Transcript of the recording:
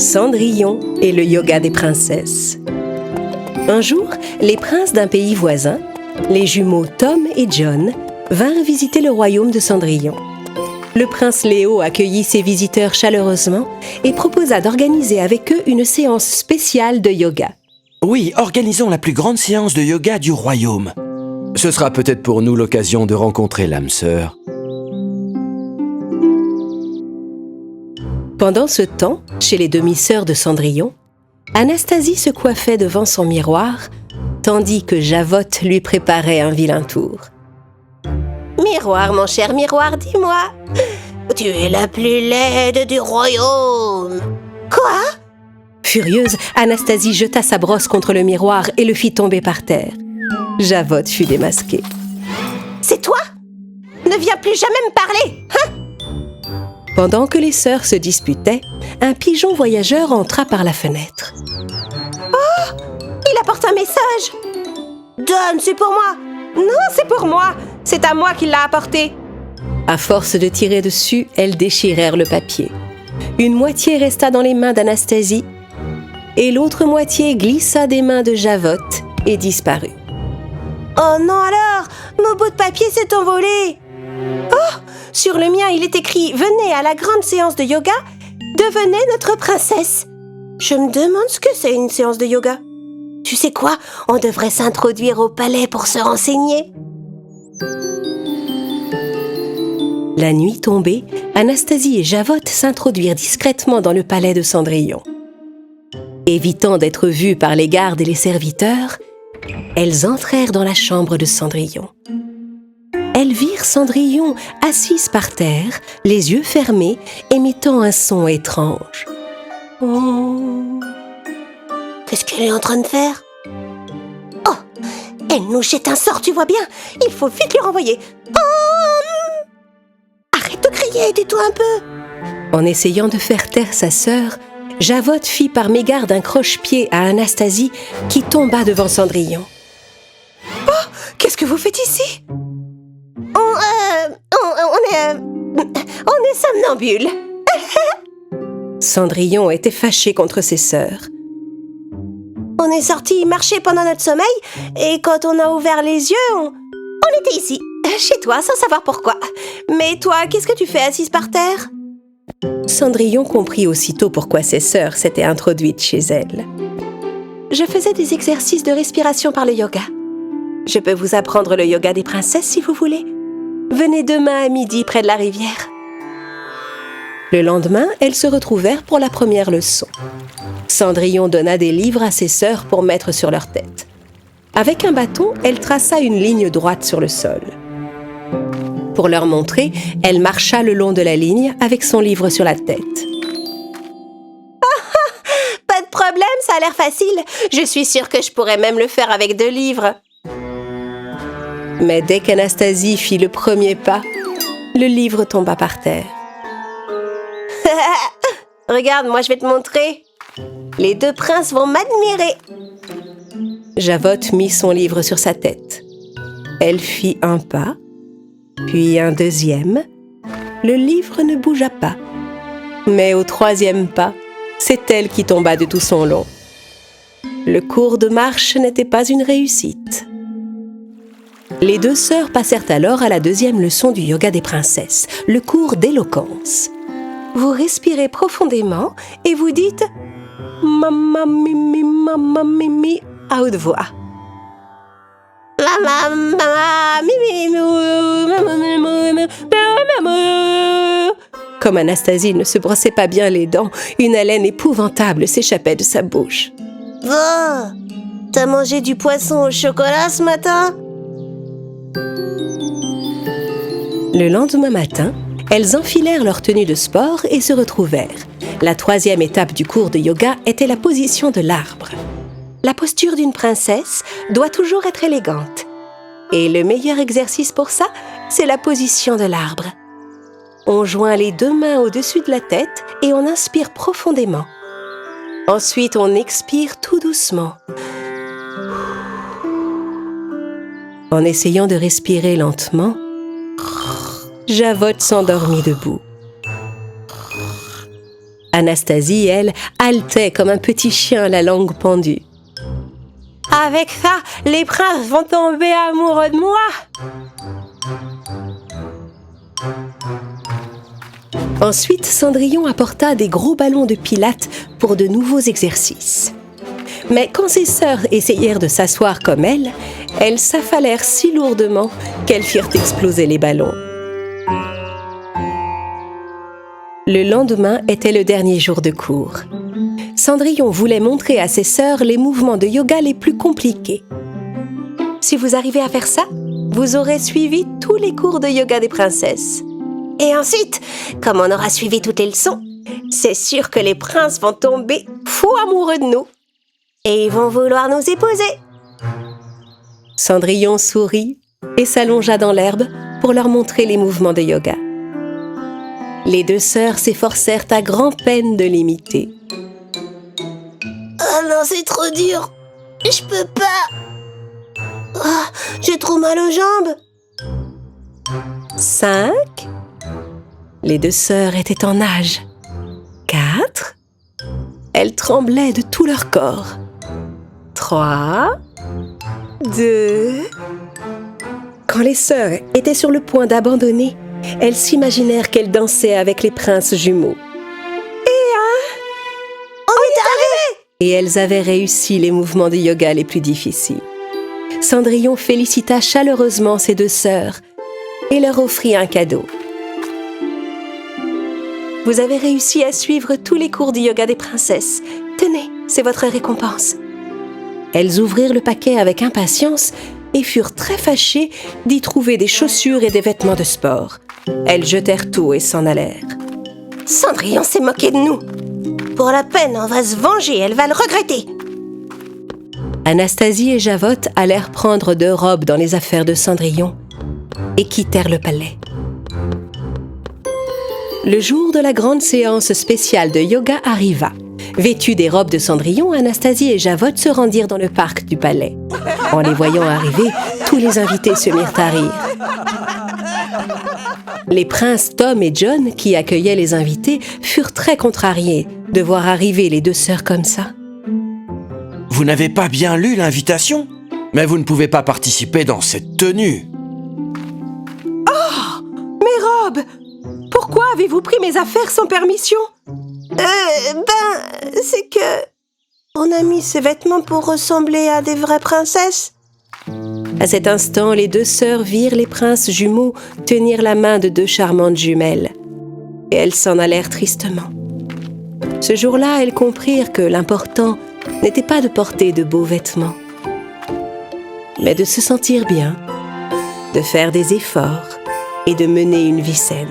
Cendrillon et le yoga des princesses. Un jour, les princes d'un pays voisin, les jumeaux Tom et John, vinrent visiter le royaume de Cendrillon. Le prince Léo accueillit ses visiteurs chaleureusement et proposa d'organiser avec eux une séance spéciale de yoga. Oui, organisons la plus grande séance de yoga du royaume. Ce sera peut-être pour nous l'occasion de rencontrer l'âme sœur. Pendant ce temps, chez les demi-sœurs de Cendrillon, Anastasie se coiffait devant son miroir, tandis que Javotte lui préparait un vilain tour. « Miroir, mon cher miroir, dis-moi, tu es la plus laide du royaume. » Quoi ? Furieuse, Anastasie jeta sa brosse contre le miroir et le fit tomber par terre. Javotte fut démasquée. « C'est toi ? Ne viens plus jamais me parler, hein ?» Pendant que les sœurs se disputaient, un pigeon voyageur entra par la fenêtre. « Oh ! Il apporte un message !»« Donne, c'est pour moi !»« Non, c'est pour moi ! C'est à moi qu'il l'a apporté !» À force de tirer dessus, elles déchirèrent le papier. Une moitié resta dans les mains d'Anastasie et l'autre moitié glissa des mains de Javotte et disparut. « Oh non alors ! Mon bout de papier s'est envolé !»« Oh ! Sur le mien, il est écrit « Venez à la grande séance de yoga, devenez notre princesse !» Je me demande ce que c'est une séance de yoga. Tu sais quoi ? On devrait s'introduire au palais pour se renseigner. La nuit tombée, Anastasie et Javotte s'introduirent discrètement dans le palais de Cendrillon. Évitant d'être vues par les gardes et les serviteurs, elles entrèrent dans la chambre de Cendrillon. Elles virent Cendrillon assise par terre, les yeux fermés, émettant un son étrange. Qu'est-ce qu'elle est en train de faire ? Oh ! Elle nous jette un sort, tu vois bien. Il faut vite lui renvoyer. Oh ! Arrête de crier, tais-toi un peu. En essayant de faire taire sa sœur, Javotte fit par mégarde un croche-pied à Anastasie qui tomba devant Cendrillon. Oh ! Qu'est-ce que vous faites ici ? On est somnambules. Cendrillon était fâchée contre ses sœurs. On est sortis marcher pendant notre sommeil et quand on a ouvert les yeux, on était ici, chez toi, sans savoir pourquoi. Mais toi, qu'est-ce que tu fais assise par terre ? Cendrillon comprit aussitôt pourquoi ses sœurs s'étaient introduites chez elle. Je faisais des exercices de respiration par le yoga. Je peux vous apprendre le yoga des princesses si vous voulez. Venez demain à midi près de la rivière. Le lendemain, elles se retrouvèrent pour la première leçon. Cendrillon donna des livres à ses sœurs pour mettre sur leur tête. Avec un bâton, elle traça une ligne droite sur le sol. Pour leur montrer, elle marcha le long de la ligne avec son livre sur la tête. Pas de problème, ça a l'air facile. Je suis sûre que je pourrais même le faire avec 2 livres. Mais dès qu'Anastasie fit le premier pas, le livre tomba par terre. Regarde, moi je vais te montrer. Les 2 princes vont m'admirer. Javotte mit son livre sur sa tête. Elle fit un pas, puis un deuxième. Le livre ne bougea pas. Mais au 3e pas, c'est elle qui tomba de tout son long. Le cours de marche n'était pas une réussite. Les 2 sœurs passèrent alors à la 2e leçon du yoga des princesses, le cours d'éloquence. Vous respirez profondément et vous dites « Mamma mimi » à haute voix. Comme Anastasie ne se brossait pas bien les dents, une haleine épouvantable s'échappait de sa bouche. « Oh, t'as mangé du poisson au chocolat ce matin ?» Le lendemain matin, elles enfilèrent leur tenue de sport et se retrouvèrent. La 3e étape du cours de yoga était la position de l'arbre. La posture d'une princesse doit toujours être élégante. Et le meilleur exercice pour ça, c'est la position de l'arbre. On joint les 2 mains au-dessus de la tête et on inspire profondément. Ensuite, on expire tout doucement. En essayant de respirer lentement, Javotte s'endormit debout. Anastasie, elle, haletait comme un petit chien la langue pendue. Avec ça, les princes vont tomber amoureux de moi. Ensuite, Cendrillon apporta des gros ballons de pilates pour de nouveaux exercices. Mais quand ses sœurs essayèrent de s'asseoir comme elle, elles s'affalèrent si lourdement qu'elles firent exploser les ballons. Le lendemain était le dernier jour de cours. Cendrillon voulait montrer à ses sœurs les mouvements de yoga les plus compliqués. Si vous arrivez à faire ça, vous aurez suivi tous les cours de yoga des princesses. Et ensuite, comme on aura suivi toutes les leçons, c'est sûr que les princes vont tomber fous amoureux de nous. Et ils vont vouloir nous épouser. Cendrillon sourit et s'allongea dans l'herbe pour leur montrer les mouvements de yoga. Les deux sœurs s'efforcèrent à grand-peine de l'imiter. Oh non, c'est trop dur. Je peux pas. Oh, j'ai trop mal aux jambes. 5. Les deux sœurs étaient en nage. 4. Elles tremblaient de tout leur corps. 3. 2. Quand les sœurs étaient sur le point d'abandonner, elles s'imaginèrent qu'elles dansaient avec les princes jumeaux. On est arrivé. Et elles avaient réussi les mouvements de yoga les plus difficiles. Cendrillon félicita chaleureusement ses deux sœurs et leur offrit un cadeau. Vous avez réussi à suivre tous les cours du yoga des princesses. Tenez, c'est votre récompense. Elles ouvrirent le paquet avec impatience et furent très fâchées d'y trouver des chaussures et des vêtements de sport. Elles jetèrent tout et s'en allèrent. Cendrillon s'est moqué de nous. Pour la peine, on va se venger, elle va le regretter. Anastasie et Javotte allèrent prendre 2 robes dans les affaires de Cendrillon et quittèrent le palais. Le jour de la grande séance spéciale de yoga arriva. Vêtues des robes de Cendrillon, Anastasie et Javotte se rendirent dans le parc du palais. En les voyant arriver, tous les invités se mirent à rire. Les princes Tom et John, qui accueillaient les invités, furent très contrariés de voir arriver les deux sœurs comme ça. Vous n'avez pas bien lu l'invitation? Mais vous ne pouvez pas participer dans cette tenue. Mes robes! Pourquoi avez-vous pris mes affaires sans permission? C'est que... On a mis ces vêtements pour ressembler à des vraies princesses. À cet instant, les deux sœurs virent les princes jumeaux tenir la main de 2 charmantes jumelles. Et elles s'en allèrent tristement. Ce jour-là, elles comprirent que l'important n'était pas de porter de beaux vêtements, mais de se sentir bien, de faire des efforts et de mener une vie saine.